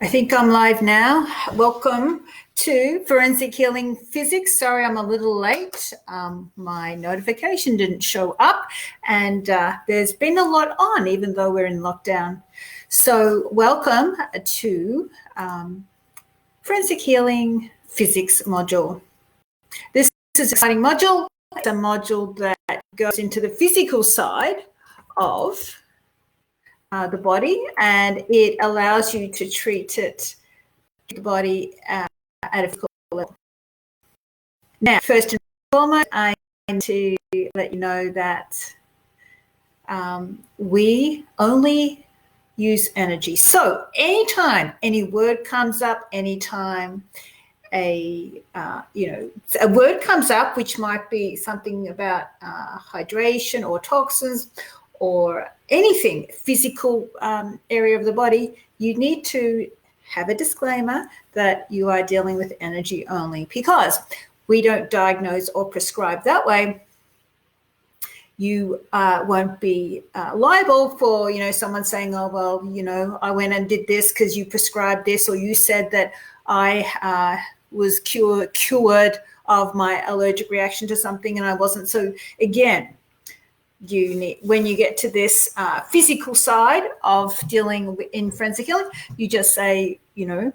I think I'm live now. Welcome to Forensic Healing Physics. Sorry, I'm a little late. My notification didn't show up, and there's been a lot on, even though we're in lockdown. So welcome to Forensic Healing Physics module. This is an exciting module. It's a module that goes into the physical side of the body, and it allows you to treat the body at a physical level. Now, first and foremost, I need to let you know that we only use energy. So anytime any word comes up, anytime a word comes up, which might be something about hydration or toxins or anything physical area of the body, you need to have a disclaimer that you are dealing with energy only, because we don't diagnose or prescribe that way. You won't be liable for, someone saying, oh, well, I went and did this because you prescribed this, or you said that I was cured of my allergic reaction to something and I wasn't. So again, when you get to this physical side of dealing in forensic healing, you just say, dealing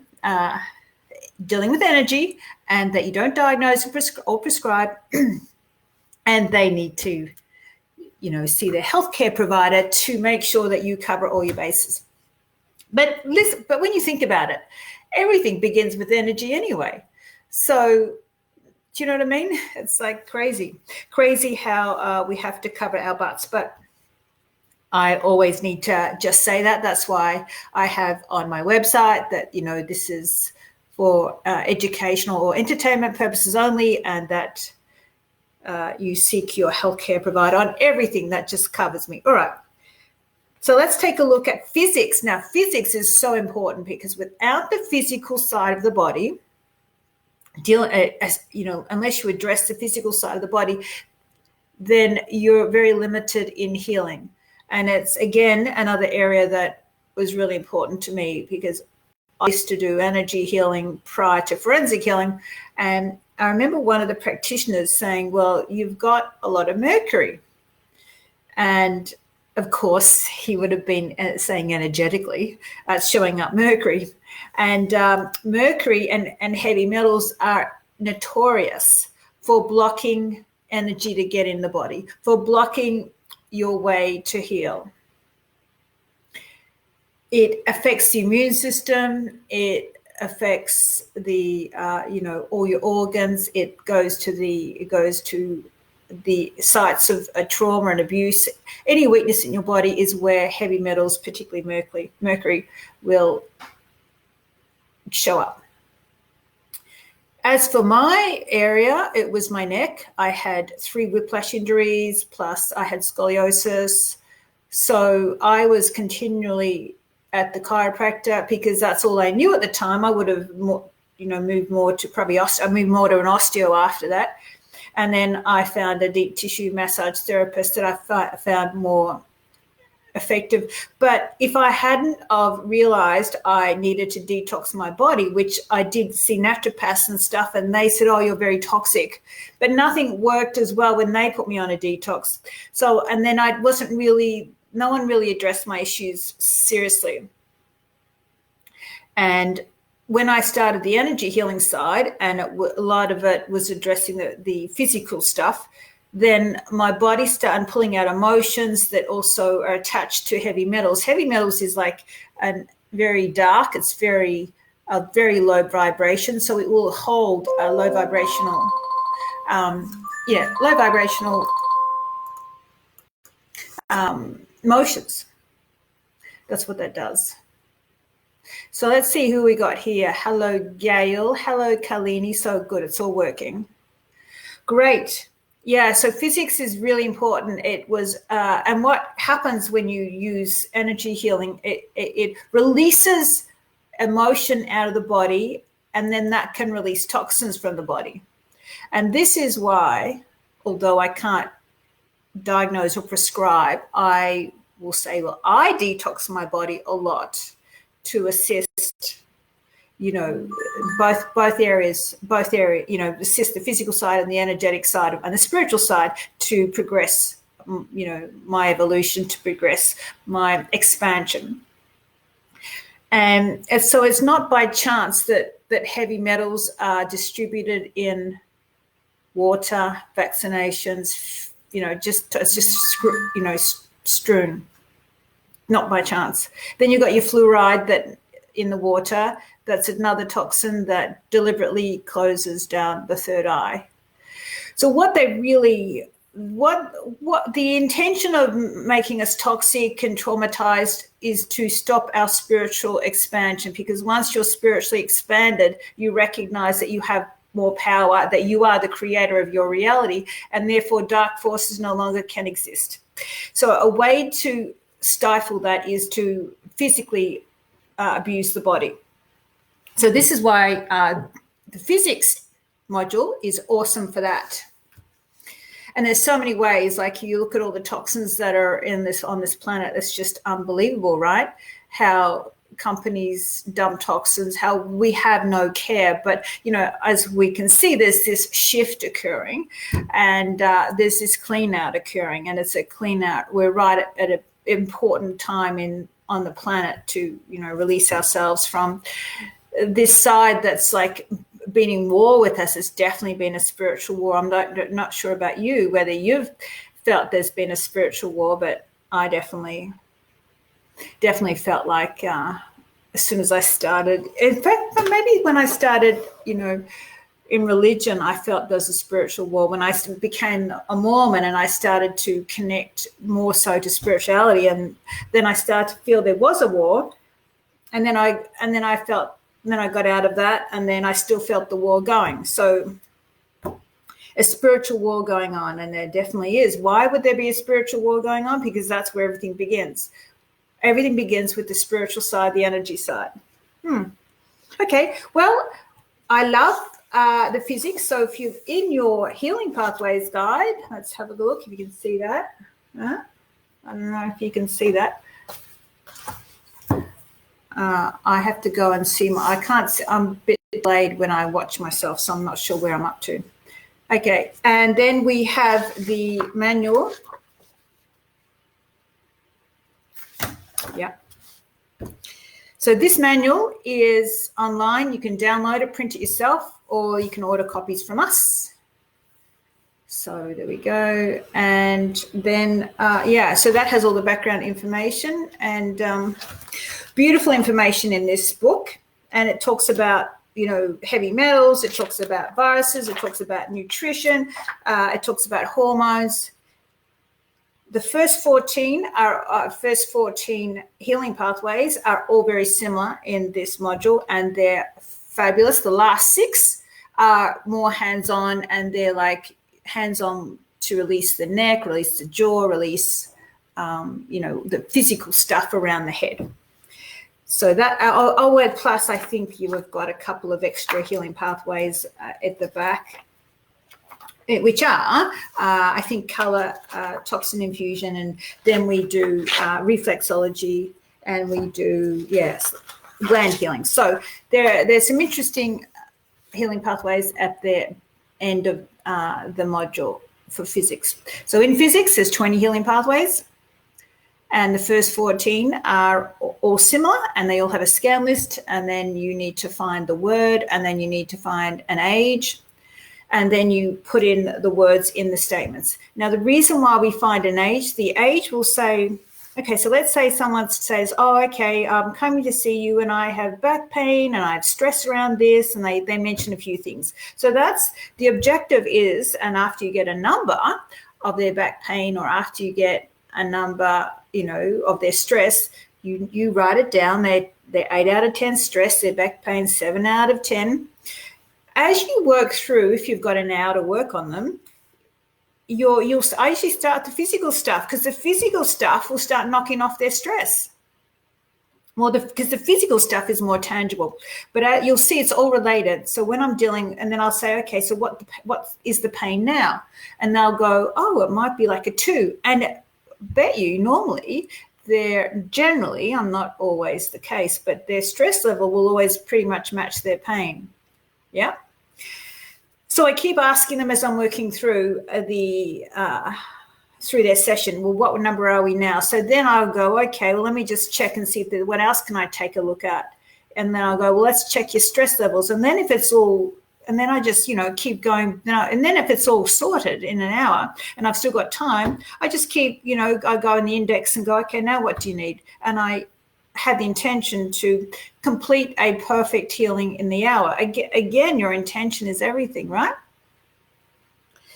with energy, and that you don't diagnose or prescribe, and they need to, see their healthcare provider to make sure that you cover all your bases. But listen, when you think about it, everything begins with energy anyway. So, do you know what I mean? It's like crazy how we have to cover our butts. But I always need to just say that. That's why I have on my website that, this is for educational or entertainment purposes only, and that you seek your healthcare provider on everything. That just covers me. All right. So let's take a look at physics. Now, physics is so important because without the physical side of the body, unless you address the physical side of the body, then you're very limited in healing. And it's, again, another area that was really important to me, because I used to do energy healing prior to forensic healing. And I remember one of the practitioners saying, well, you've got a lot of mercury. And of course, he would have been saying energetically, showing up mercury. And mercury and heavy metals are notorious for blocking energy to get in the body, for blocking your way to heal. It affects the immune system. It affects the, all your organs. It goes to the sites of trauma and abuse. Any weakness in your body is where heavy metals, particularly mercury, will show up. As for my area, it was my neck. I had 3 whiplash injuries, plus I had scoliosis. So I was continually at the chiropractor because that's all I knew at the time. I would have moved more to I moved more to an osteo after that. And then I found a deep tissue massage therapist that I found more effective. But if I hadn't have realized I needed to detox my body, which I did see naturopaths and stuff, and they said, oh, you're very toxic, but nothing worked as well when they put me on a detox. So, and then no one really addressed my issues seriously. And when I started the energy healing side, and a lot of it was addressing the physical stuff, then my body started pulling out emotions that also are attached to heavy metals. Heavy metals is like very dark. It's very low vibration, so it will hold low vibrational emotions. That's what that does. So let's see who we got here. Hello, Gail. Hello, Kalini. So good. It's all working. Great. Yeah, so physics is really important. It was, and what happens when you use energy healing, it releases emotion out of the body, and then that can release toxins from the body. And this is why, although I can't diagnose or prescribe, I will say, well, I detox my body a lot to assist both areas, the physical side and the energetic side and the spiritual side to progress, my evolution, to progress my expansion. And so it's not by chance that heavy metals are distributed in water, vaccinations, it's just strewn, not by chance. Then you've got your fluoride that in the water, that's another toxin that deliberately closes down the third eye. So what the intention of making us toxic and traumatized is to stop our spiritual expansion, because once you're spiritually expanded, you recognize that you have more power, that you are the creator of your reality, and therefore dark forces no longer can exist. So a way to stifle that is to physically abuse the body. So this is why the physics module is awesome for that. And there's so many ways, like you look at all the toxins that are on this planet, it's just unbelievable, right? How companies dump toxins, how we have no care. But, as we can see, there's this shift occurring, and there's this clean out occurring, and it's a clean out. We're right at an important time on the planet to, release ourselves from this side that's like been in war with us. It's definitely been a spiritual war. I'm not sure about you, whether you've felt there's been a spiritual war, but I definitely felt like as soon as I started, in fact, maybe when I started, in religion, I felt there's a spiritual war. When I became a Mormon and I started to connect more so to spirituality, and then I started to feel there was a war, and then I got out of that, and then I still felt the war going. So a spiritual war going on, and there definitely is. Why would there be a spiritual war going on? Because that's where everything begins. Everything begins with the spiritual side, the energy side. Okay, well, I love the physics. So if you're in your Healing Pathways guide, let's have a look if you can see that. I don't know if you can see that. I have to go and see I can't see, I'm a bit delayed when I watch myself, so I'm not sure where I'm up to. Okay, and then we have the manual. Yeah. So this manual is online. You can download it, print it yourself, or you can order copies from us. So there we go. And then, so that has all the background information and beautiful information in this book. And it talks about, heavy metals. It talks about viruses. It talks about nutrition. It talks about hormones. The first 14 healing pathways are all very similar in this module, and they're fabulous. The last 6 are more hands-on, and they're like hands-on to release the neck, release the jaw, release, the physical stuff around the head. So that I'll add, plus I think you have got a couple of extra healing pathways at the back, which are, I think, color, toxin infusion, and then we do reflexology, and we do, gland healing. So there's some interesting healing pathways at the end of the module for physics. So in physics, there's 20 healing pathways, and the first 14 are all similar, and they all have a scan list, and then you need to find the word, and then you need to find an age, and then you put in the words in the statements. Now, the reason why we find an age, the age will say, okay, so let's say someone says, oh, okay, I'm coming to see you and I have back pain and I have stress around this, and they mention a few things. So that's the objective is, and after you get a number of their back pain, or after you get a number, of their stress, you write it down. They're 8 out of 10 stress, their back pain 7 out of 10. As you work through, if you've got an hour to work on them, I usually start the physical stuff, because the physical stuff will start knocking off their stress. Well, because the physical stuff is more tangible, but you'll see it's all related. So when I'm dealing, and then I'll say, okay, so what is the pain now? And they'll go, oh, it might be like a 2. And bet you normally their, generally, I'm not always the case, but their stress level will always pretty much match their pain. Yeah. So I keep asking them as I'm working through through their session, well, what number are we now? So then I'll go, okay, well, let me just check and see if what else can I take a look at? And then I'll go, well, let's check your stress levels. And then if it's all, and then I just, keep going. And then if it's all sorted in an hour and I've still got time, I just keep, I go in the index and go, okay, now what do you need? And I have the intention to complete a perfect healing in the hour. Again, your intention is everything, right?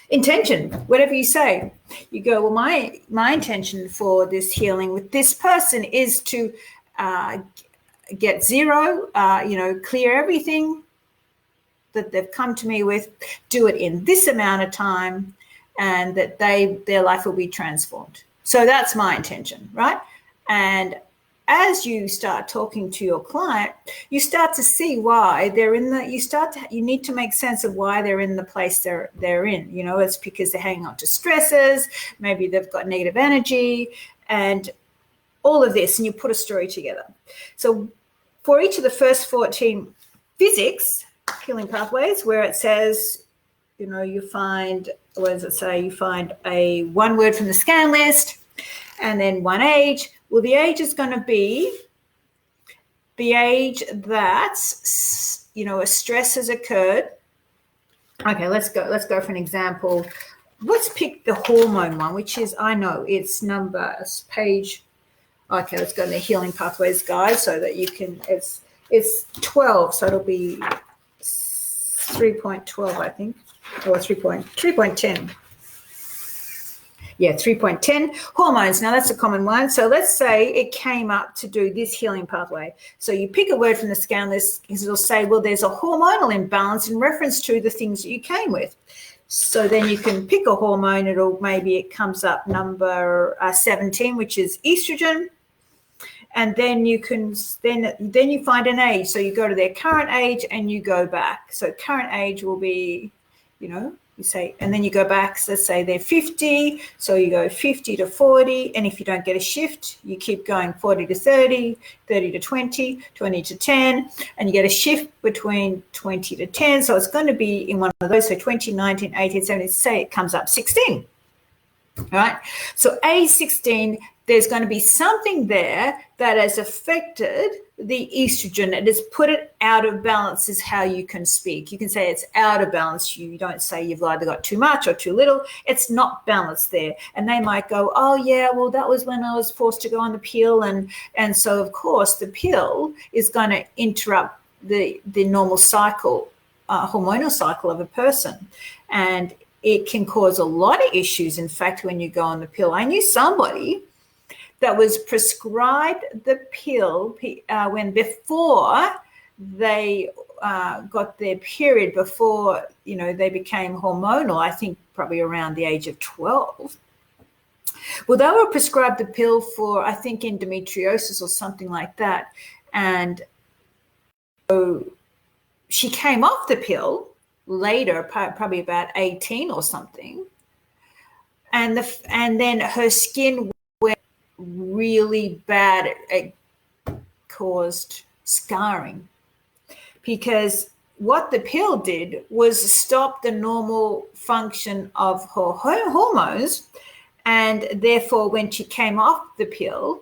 Intention, whatever you say. You go, well, my intention for this healing with this person is to get zero, clear everything that they've come to me with, do it in this amount of time, and that their life will be transformed. So that's my intention, right? And as you start talking to your client, you start to see why they're in you need to make sense of why they're in the place they're in. It's because they're hanging on to stresses, maybe they've got negative energy and all of this, and you put a story together. So for each of the first 14 physics, healing pathways, where it says, you find, what does it say? You find a one word from the scan list and then one age. Well, the age is going to be the age that, a stress has occurred. Okay, let's go for an example. Let's pick the hormone one, which is, I know it's page. Okay, let's go to the healing pathways guide so that you can, it's 12, so it'll be 3.12, I think, or 3.10. Yeah, 3.10, hormones. Now, that's a common one. So let's say it came up to do this healing pathway. So you pick a word from the scan list, it'll say, well, there's a hormonal imbalance in reference to the things that you came with. So then you can pick a hormone. Maybe it comes up number 17, which is estrogen. And then you can then you find an age. So you go to their current age and you go back. So current age will be, you say, and then you go back. So let's say they're 50. So you go 50 to 40. And if you don't get a shift, you keep going 40 to 30, 30 to 20, 20 to 10. And you get a shift between 20 to 10. So it's going to be in one of those. So 20, 19, 18, 17, say it comes up 16. All right. So age 16, there's going to be something there that has affected the estrogen. It has put it out of balance is how you can speak. You can say it's out of balance. You don't say you've either got too much or too little. It's not balanced there. And they might go, oh, yeah, well, that was when I was forced to go on the pill. And so, of course, the pill is going to interrupt the normal cycle, hormonal cycle of a person. And it can cause a lot of issues, in fact, when you go on the pill. I knew somebody that was prescribed the pill before they got their period, before, they became hormonal, I think probably around the age of 12. Well, they were prescribed the pill for, I think, endometriosis or something like that. And so she came off the pill later, probably about 18 or something. And then her skin went really bad. It caused scarring, because what the pill did was stop the normal function of her hormones, and therefore when she came off the pill,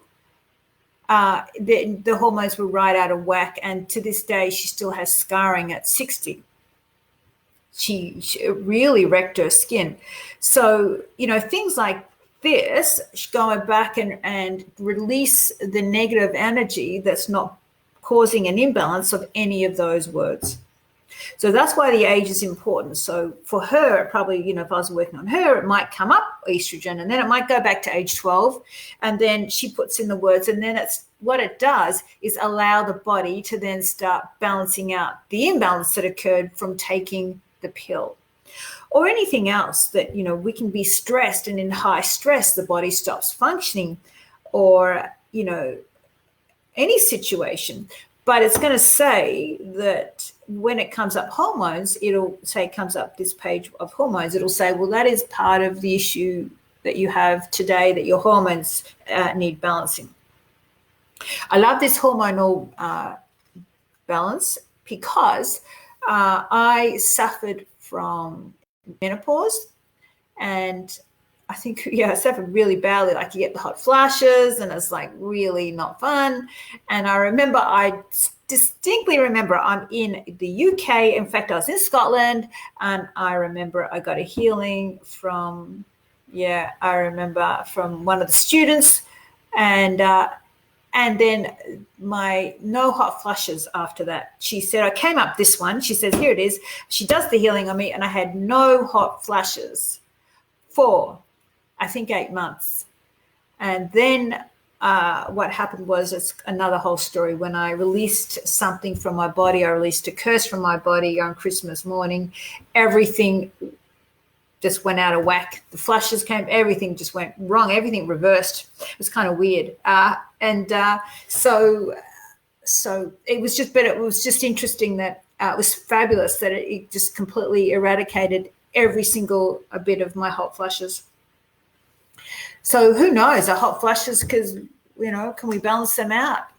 the hormones were right out of whack, and to this day she still has scarring at 60. She really wrecked her skin. So, things like this, going back and release the negative energy that's not causing an imbalance of any of those words. So that's why the age is important. So for her, probably, if I was working on her, it might come up estrogen, and then it might go back to age 12, and then she puts in the words, and then what it does is allow the body to then start balancing out the imbalance that occurred from taking the pill. Or anything else that, we can be stressed, and in high stress, the body stops functioning, or, any situation. But it's going to say that when it comes up hormones, comes up this page of hormones, it'll say, well, that is part of the issue that you have today, that your hormones need balancing. I love this hormonal balance because I suffered from menopause, and I think, I suffered really badly. Like, you get the hot flashes and it's like really not fun. And I distinctly remember I'm in the UK. In fact, I was in Scotland, and I remember I got a healing from one of the students, and then my no hot flushes after that. She said, I came up this one. She says, here it is. She does the healing on me, and I had no hot flashes for, I think, 8 months. And then what happened was, it's another whole story. When I released something from my body, I released a curse from my body on Christmas morning. Everything just went out of whack. The flushes came, everything just went wrong, everything reversed. It was kind of weird. So it was just, but it was just interesting that it was fabulous that it just completely eradicated every single bit of my hot flushes. So who knows, the hot flushes, because, can we balance them out?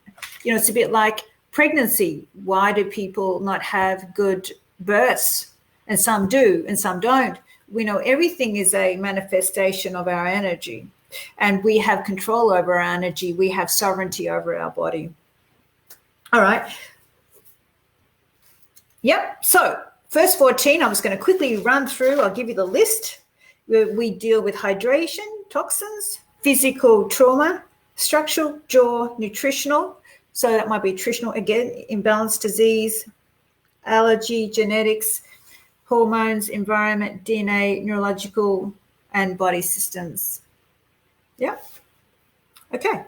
It's a bit like pregnancy. Why do people not have good births? And some do and some don't. We know everything is a manifestation of our energy, and we have control over our energy. We have sovereignty over our body. All right. Yep. So first 14, I'm just going to quickly run through. I'll give you the list. We deal with hydration, toxins, physical trauma, structural, jaw, nutritional. So that might be nutritional, again, imbalance, disease, allergy, genetics, hormones, environment, DNA, neurological, and body systems. Yeah. Okay.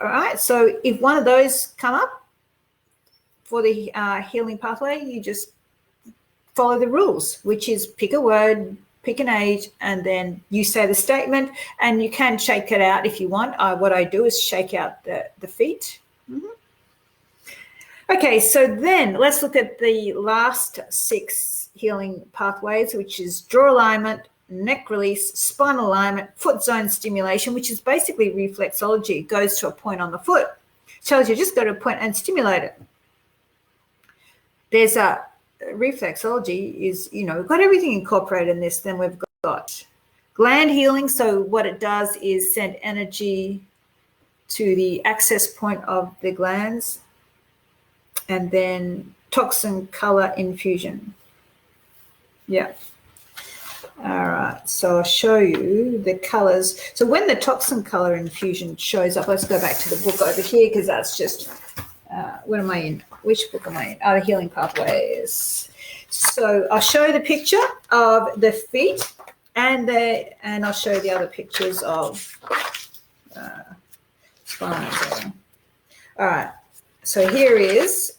All right. So if one of those come up for the healing pathway, you just follow the rules, which is pick a word, pick an age, and then you say the statement, and you can shake it out if you want. What I do is shake out the feet. Mm-hmm. Okay, so then let's look at the last 6 healing pathways, which is jaw alignment, neck release, spinal alignment, foot zone stimulation, which is basically reflexology. It goes to a point on the foot. It tells you just go to a point and stimulate it. There's a reflexology is, we've got everything incorporated in this. Then we've got gland healing. So what it does is send energy to the access point of the glands. And then toxin color infusion. Yeah. All right. So I'll show you the colors. So when the toxin color infusion shows up, let's go back to the book over here, because that's just, what am I in? Which book am I in? Oh, the healing pathways. So I'll show you the picture of the feet, and I'll show you the other pictures of spine. All right. So here is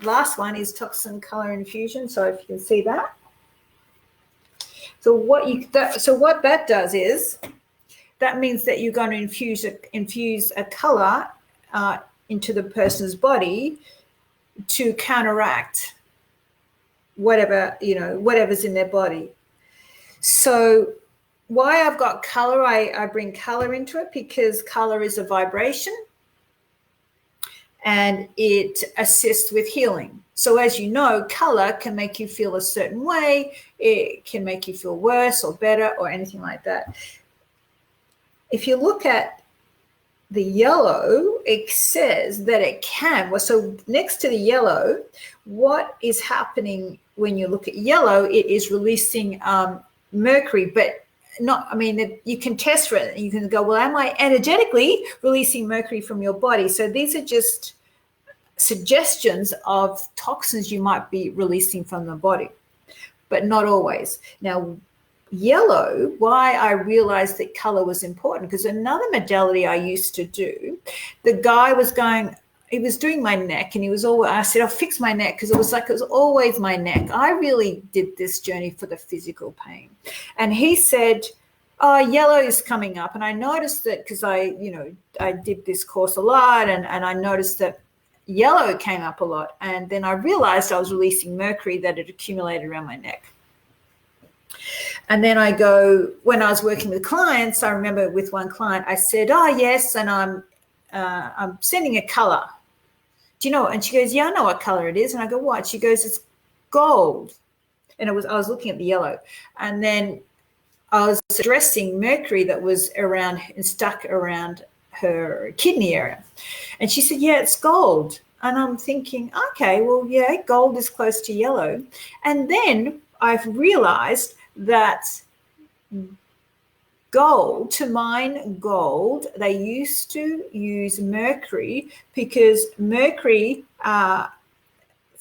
last one is toxin color infusion. So if you can see that. So what that does is, that means that you're going to infuse a color into the person's body to counteract whatever's in their body. So why I've got color, I bring color into it because color is a vibration, and it assists with healing. So as you know, color can make you feel a certain way. It can make you feel worse or better or anything like that. If you look at the yellow, it says that it can. So next to the yellow, what is happening when you look at yellow, it is releasing mercury, but you can test for it. You can go, well, am I energetically releasing mercury from your body? So these are just suggestions of toxins you might be releasing from the body, but not always. Now, yellow, why I realized that color was important, because another modality I used to do, the guy was doing my neck, and I said, I'll fix my neck, because it was always my neck. I really did this journey for the physical pain. And he said, oh, yellow is coming up. And I noticed that because I did this course a lot, and I noticed that yellow came up a lot. And then I realized I was releasing mercury that had accumulated around my neck. And then when I was working with clients, I remember with one client, I said, oh, yes, and I'm sending a color. Do you know? And she goes, yeah, I know what color it is. And I go, what? She goes, it's gold. And I was looking at the yellow. And then I was addressing mercury that was around and stuck around her kidney area. And she said, yeah, it's gold. And I'm thinking, okay, well, yeah, gold is close to yellow. And then I've realized that gold, to mine gold, they used to use mercury because mercury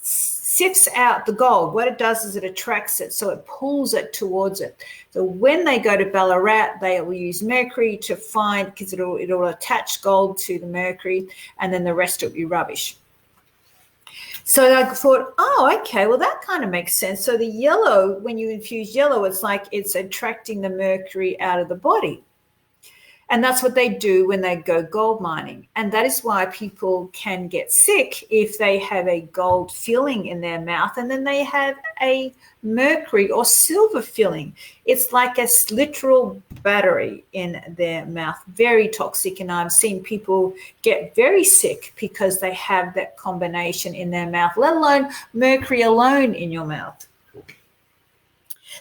sifts out the gold. What it does is it attracts it, so it pulls it towards it. So when they go to Ballarat, they will use mercury to find, because it'll attach gold to the mercury, and then the rest will be rubbish. So I thought, oh, okay, well, that kind of makes sense. So the yellow, when you infuse yellow, it's like it's attracting the mercury out of the body. And that's what they do when they go gold mining. And that is why people can get sick if they have a gold filling in their mouth and then they have a mercury or silver filling. It's like a literal battery in their mouth, very toxic. And I've seen people get very sick because they have that combination in their mouth, let alone mercury alone in your mouth.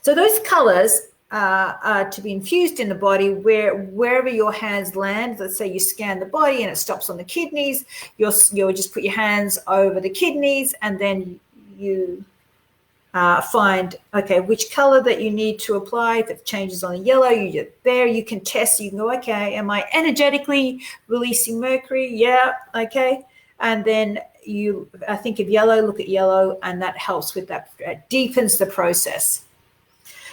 So those colors are to be infused in the body wherever your hands land. Let's say you scan the body and it stops on the kidneys, you'll just put your hands over the kidneys and then you find, okay, which color that you need to apply. If it changes on the yellow, you can test. You can go, okay, am I energetically releasing mercury? Yeah, okay. And then I think of yellow, look at yellow, and that helps with that. It deepens the process.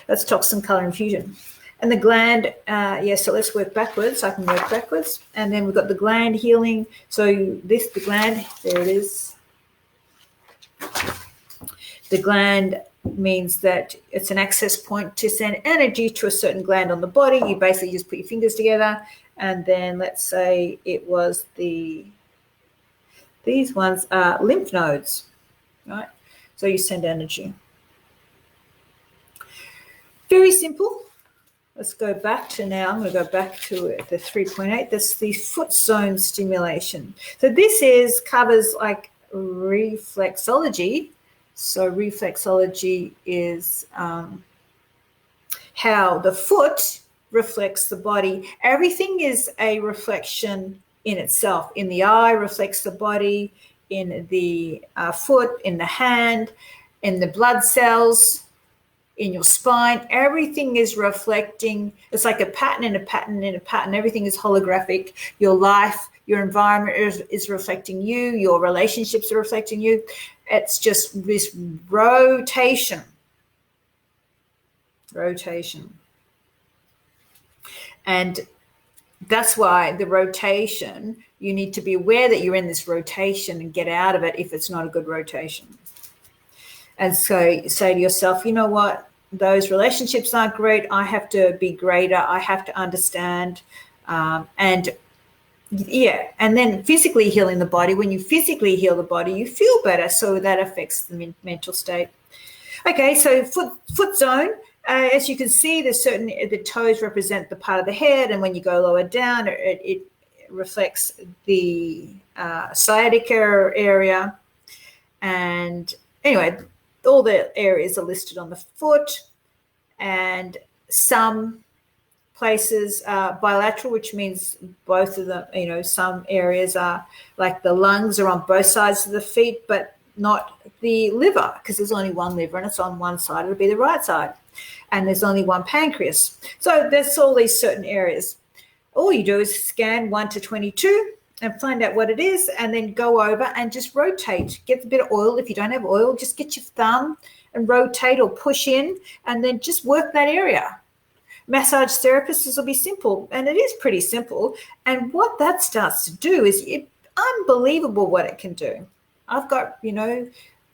That's toxin color infusion. And the gland, so let's work backwards. I can work backwards. And then we've got the gland healing. So the gland, there it is. The gland means that it's an access point to send energy to a certain gland on the body. You basically just put your fingers together. And then let's say it was these ones are lymph nodes, right? So you send energy. Very simple. Let's go back to now. I'm going to go back to the 3.8. That's the foot zone stimulation. So this covers like reflexology. So reflexology is how the foot reflects the body. Everything is a reflection in itself. In the eye reflects the body, in the foot, in the hand, in the blood cells, in your spine. Everything is reflecting. It's like a pattern in a pattern in a pattern. Everything is holographic. Your life, your environment is reflecting you. Your relationships are reflecting you. It's just this rotation. And that's why the rotation, you need to be aware that you're in this rotation and get out of it if it's not a good rotation. And so say to yourself, you know what? Those relationships aren't great. I have to be greater. I have to understand. And then physically healing the body. When you physically heal the body, you feel better. So that affects the mental state. Okay, so foot zone. As you can see, the toes represent the part of the head. And when you go lower down, it reflects the sciatica area. And anyway, all the areas are listed on the foot, and some places are bilateral, which means both of them, some areas are like the lungs are on both sides of the feet, but not the liver, because there's only one liver and it's on one side. It'll be the right side. And there's only one pancreas. So there's all these certain areas. All you do is scan 1 to 22 and find out what it is, and then go over and just rotate. Get a bit of oil. If you don't have oil, just get your thumb and rotate or push in, and then just work that area. Massage therapists, this will be simple, and it is pretty simple. And what that starts to do is unbelievable what it can do. I've got,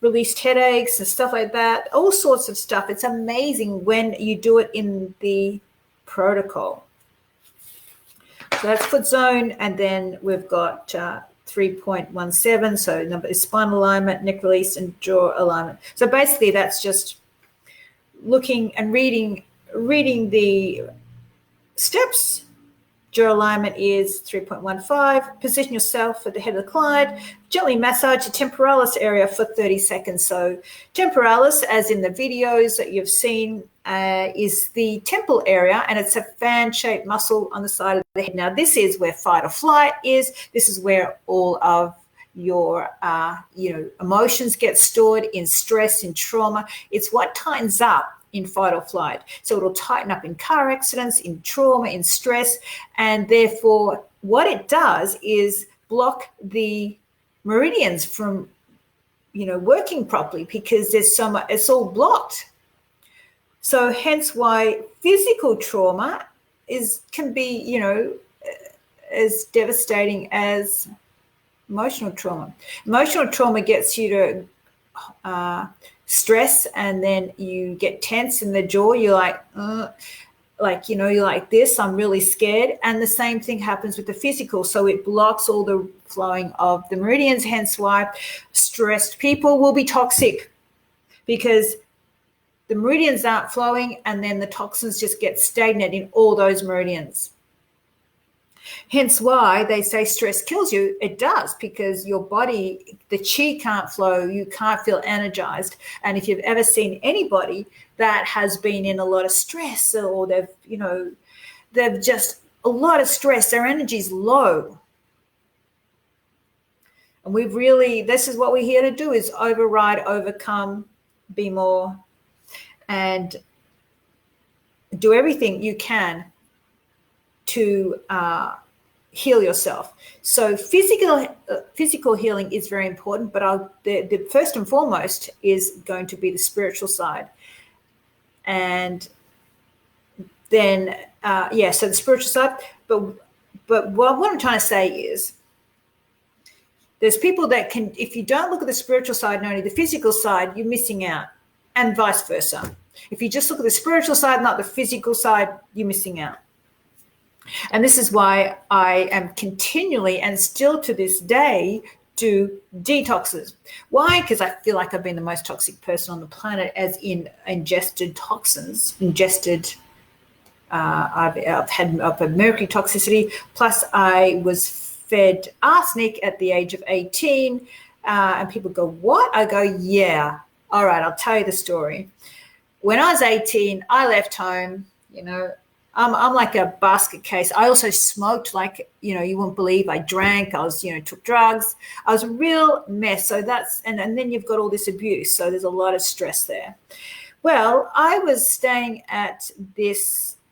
released headaches and stuff like that, all sorts of stuff. It's amazing when you do it in the protocol. So that's foot zone, and then we've got 3.17, so number is spinal alignment, neck release, and jaw alignment. So basically that's just looking and reading the steps, Jaw alignment is 3.15. Position yourself at the head of the client. Gently massage the temporalis area for 30 seconds. So temporalis, as in the videos that you've seen, is the temple area, and it's a fan-shaped muscle on the side of the head. Now, this is where fight or flight is. This is where all of your emotions get stored in stress, in trauma. It's what tightens up in fight or flight. So it'll tighten up in car accidents, in trauma, in stress, and therefore what it does is block the meridians from working properly, because there's so much, it's all blocked. So hence why physical trauma can be as devastating as emotional trauma. Emotional trauma gets you to stress, and then you get tense in the jaw. You're like, you're like this, I'm really scared. And the same thing happens with the physical. So it blocks all the flowing of the meridians, hence why stressed people will be toxic, because the meridians aren't flowing, and then the toxins just get stagnant in all those meridians. Hence why they say stress kills you. It does, because your body, the chi can't flow, you can't feel energized. And if you've ever seen anybody that has been in a lot of stress, or they've just a lot of stress, their energy's low. And this is what we're here to do, is override, overcome, be more, and do everything you can to heal yourself. So physical healing is very important, but the first and foremost is going to be the spiritual side. And then, so the spiritual side. But what I'm trying to say is, there's people that can, if you don't look at the spiritual side and only the physical side, you're missing out, and vice versa. If you just look at the spiritual side, not the physical side, you're missing out. And this is why I am continually, and still to this day, do detoxes. Why? Because I feel like I've been the most toxic person on the planet, as in ingested toxins, I've had mercury toxicity, plus I was fed arsenic at the age of 18, and people go, what? I go, yeah. All right, I'll tell you the story. When I was 18, I left home, I'm like a basket case. I also smoked, like, you wouldn't believe. I drank, I was, took drugs. I was a real mess. So and then you've got all this abuse. So there's a lot of stress there. Well, I was staying at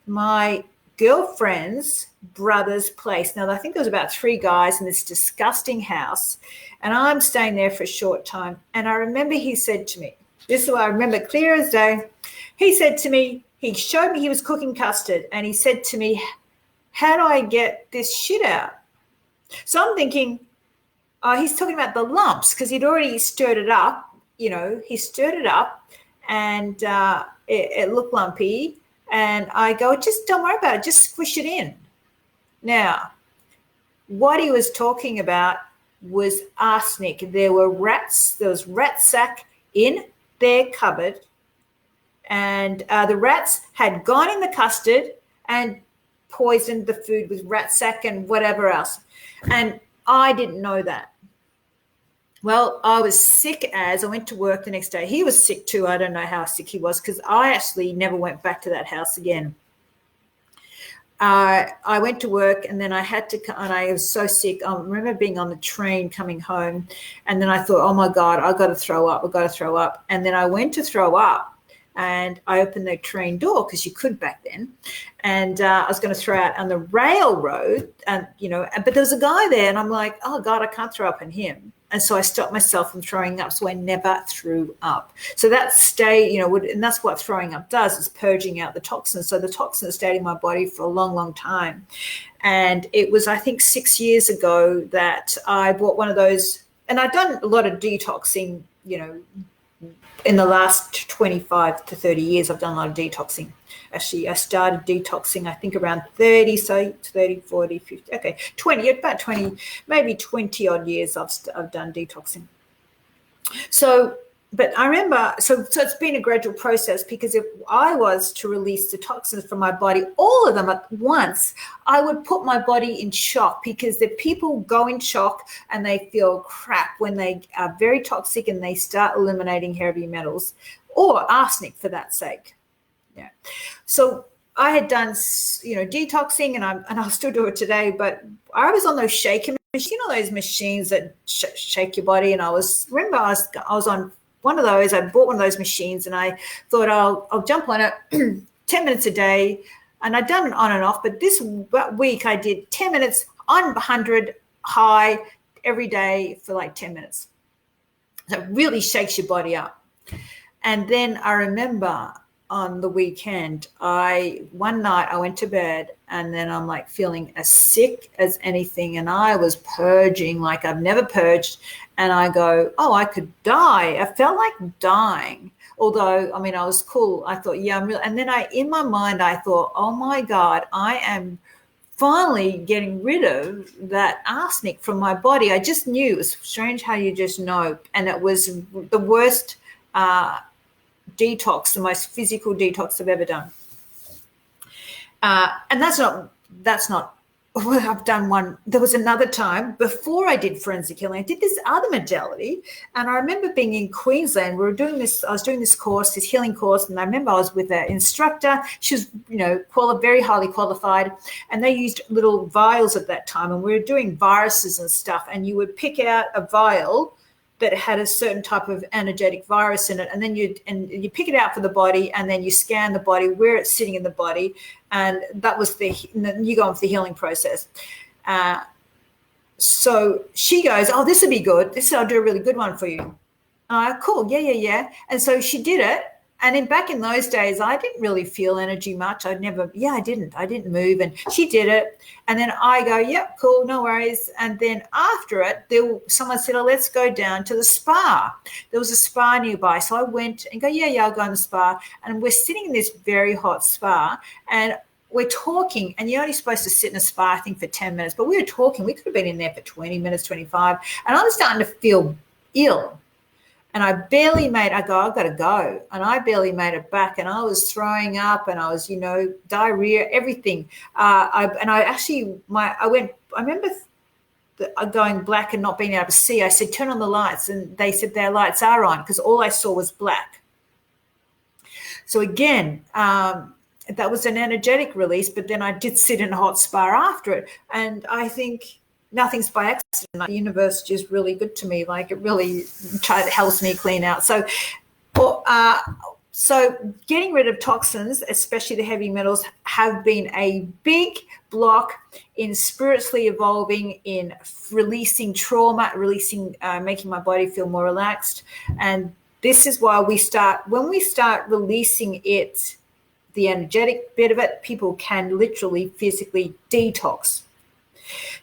my girlfriend's brother's place. Now, I think there was about 3 guys in this disgusting house, and I'm staying there for a short time. And I remember he said to me, this is what I remember clear as day. He said to me, he showed me he was cooking custard, and he said to me, how do I get this shit out? So I'm thinking, he's talking about the lumps, because he'd already stirred it up. He stirred it up, and it looked lumpy. And I go, just don't worry about it. Just squish it in. Now, what he was talking about was arsenic. There were rats. There was rat sack in their cupboard. And the rats had gone in the custard and poisoned the food with rat sack and whatever else. And I didn't know that. Well, I was sick as I went to work the next day. He was sick too. I don't know how sick he was, because I actually never went back to that house again. I went to work, and then I had to, and I was so sick. I remember being on the train coming home, and then I thought, oh my God, I've got to throw up. I've got to throw up. And then I went to throw up. And I opened the train door, because you could back then, and I was going to throw out on the railroad, and but there was a guy there, and I'm like, oh God, I can't throw up on him. And so I stopped myself from throwing up, so I never threw up. So that stayed, and that's what throwing up does, is purging out the toxins. So the toxins stayed in my body for a long, long time. And it was, I think, 6 years ago that I bought one of those, and I've done a lot of detoxing, in the last 25 to 30 years, I've done a lot of detoxing. Actually, I started detoxing, I think, around 30, so 30, 40, 50, okay, 20, about 20, maybe 20 odd years I've done detoxing. So but I remember, so it's been a gradual process, because if I was to release the toxins from my body, all of them at once, I would put my body in shock, because the people go in shock and they feel crap when they are very toxic and they start eliminating heavy metals or arsenic for that sake. Yeah. So I had done, detoxing, and I'll still do it today, but I was on those shaker machines, those machines that shake your body. And I was on one of those. I bought one of those machines, and I thought I'll jump on it 10 minutes a day. And I'd done it on and off, but this week I did 10 minutes on 100 high every day for like 10 minutes. So it really shakes your body up. And then I remember on the weekend, one night I went to bed, and then I'm like feeling as sick as anything, and I was purging like I've never purged, and I go, oh, I could die. I felt like dying, although I was cool. I thought, yeah, I'm real. And then in my mind I thought, oh my God, I am finally getting rid of that arsenic from my body. I just knew. It was strange how you just know. And it was the worst detox, the most physical detox I've ever done. And that's not I've done one. There was another time before I did forensic healing, I did this other modality, and I remember being in Queensland. I was doing this course, this healing course, and I remember I was with an instructor. She was, very highly qualified, and they used little vials at that time, and we were doing viruses and stuff, and you would pick out a vial that had a certain type of energetic virus in it, and then you pick it out for the body, and then you scan the body where it's sitting in the body, and that was you go on for the healing process. So she goes, oh, this would be good. I'll do a really good one for you. Cool, yeah. And so she did it. And back in those days, I didn't really feel energy much. I didn't move. And she did it. And then I go, yep, cool, no worries. And then after it, someone said, oh, let's go down to the spa. There was a spa nearby. So I went and go, yeah, I'll go in the spa. And we're sitting in this very hot spa, and we're talking, and you're only supposed to sit in a spa, I think, for 10 minutes. But we were talking. We could have been in there for 20 minutes, 25. And I was starting to feel ill. And I barely made, I've got to go. And I barely made it back. And I was throwing up, and I was, diarrhea, everything. I remember going black and not being able to see. I said, turn on the lights. And they said their lights are on, because all I saw was black. So again, that was an energetic release, but then I did sit in a hot spa after it. And I think nothing's by accident. The universe is really good to me. Like, it really helps me clean out. So getting rid of toxins, especially the heavy metals, have been a big block in spiritually evolving, in releasing trauma, making my body feel more relaxed. And this is why when we start releasing it, the energetic bit of it, people can literally physically detox.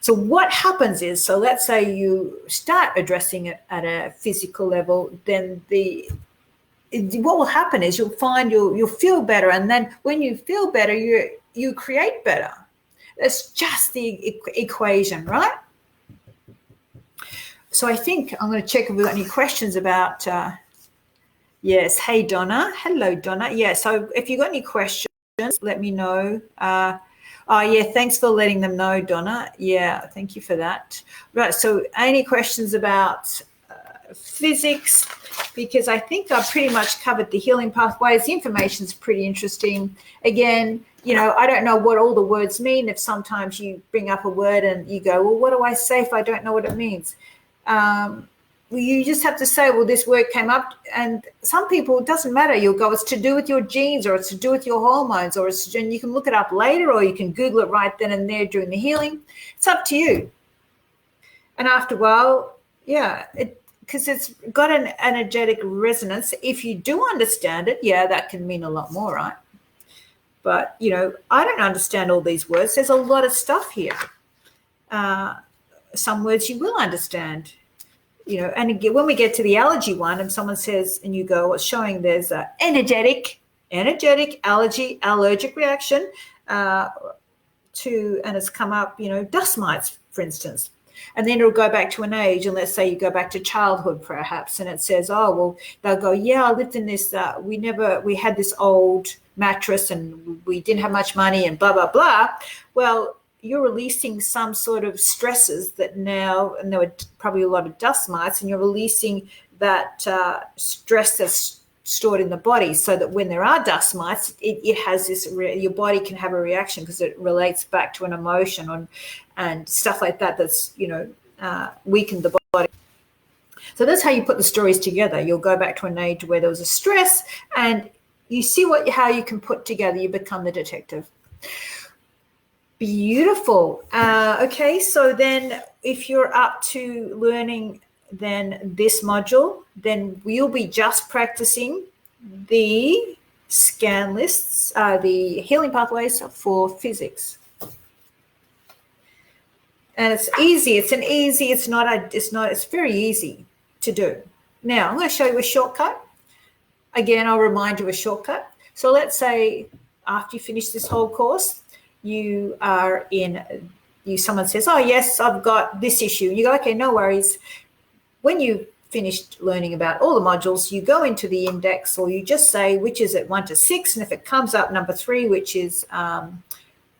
So what happens is, so let's say you start addressing it at a physical level, then what will happen is you'll find you'll feel better, and then when you feel better, you create better. That's just the equation, right? So I think I'm going to check if we've got any questions about. Yes, hey Donna, hello Donna. Yeah, so if you've got any questions, let me know. Thanks for letting them know, Donna. Yeah, thank you for that. Right, so any questions about physics? Because I think I've pretty much covered the healing pathways. The information's pretty interesting. Again, I don't know what all the words mean. If sometimes you bring up a word and you go, well, what do I say if I don't know what it means? You just have to say, well, this word came up, and some people, it doesn't matter. You'll go, it's to do with your genes, or it's to do with your hormones, and you can look it up later, or you can Google it right then and there during the healing. It's up to you. And after a while, because it's got an energetic resonance. If you do understand it, that can mean a lot more, right? But, I don't understand all these words. There's a lot of stuff here. Some words you will understand. And again, when we get to the allergy one, and someone says, and you go, it's showing there's a energetic allergic reaction and it's come up, dust mites, for instance. And then it'll go back to an age, and let's say you go back to childhood perhaps, and it says, oh, well, they'll go, yeah, I lived in this, we had this old mattress and we didn't have much money and blah, blah, blah. Well, you're releasing some sort of stresses that now, and there were probably a lot of dust mites, and you're releasing that stress that's stored in the body, so that when there are dust mites, it has this, your body can have a reaction because it relates back to an emotion and stuff like that that's, weakened the body. So that's how you put the stories together. You'll go back to an age where there was a stress, and you see how you can put together, you become the detective. Beautiful. Okay, so then if you're up to learning then this module, then we'll be just practicing the scan lists, the healing pathways for physics. And it's easy. It's very easy to do. Now I'm going to show you a shortcut. Again, I'll remind you of a shortcut. So let's say after you finish this whole course, someone says, oh yes, I've got this issue. You go, okay, no worries. When you finished learning about all the modules, you go into the index, or you just say which is it 1 to 6, and if it comes up number 3, which is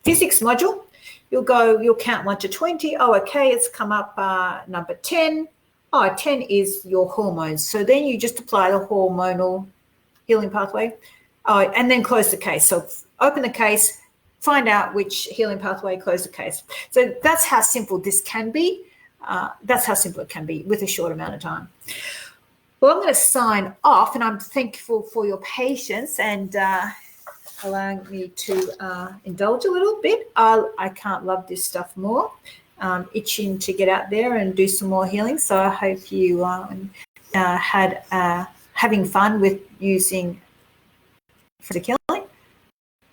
physics module, you'll count 1 to 20. Oh, okay, it's come up number 10. Oh, 10 is your hormones. So then you just apply the hormonal healing pathway, and then close the case. So open the case, find out which healing pathway, close the case. So that's how simple this can be. That's how simple it can be with a short amount of time. Well, I'm going to sign off, and I'm thankful for your patience and allowing me to indulge a little bit. I can't love this stuff more. Itching to get out there and do some more healing. So I hope you had having fun with using physical healing.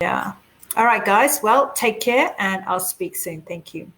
Yeah. All right, guys. Well, take care, and I'll speak soon. Thank you.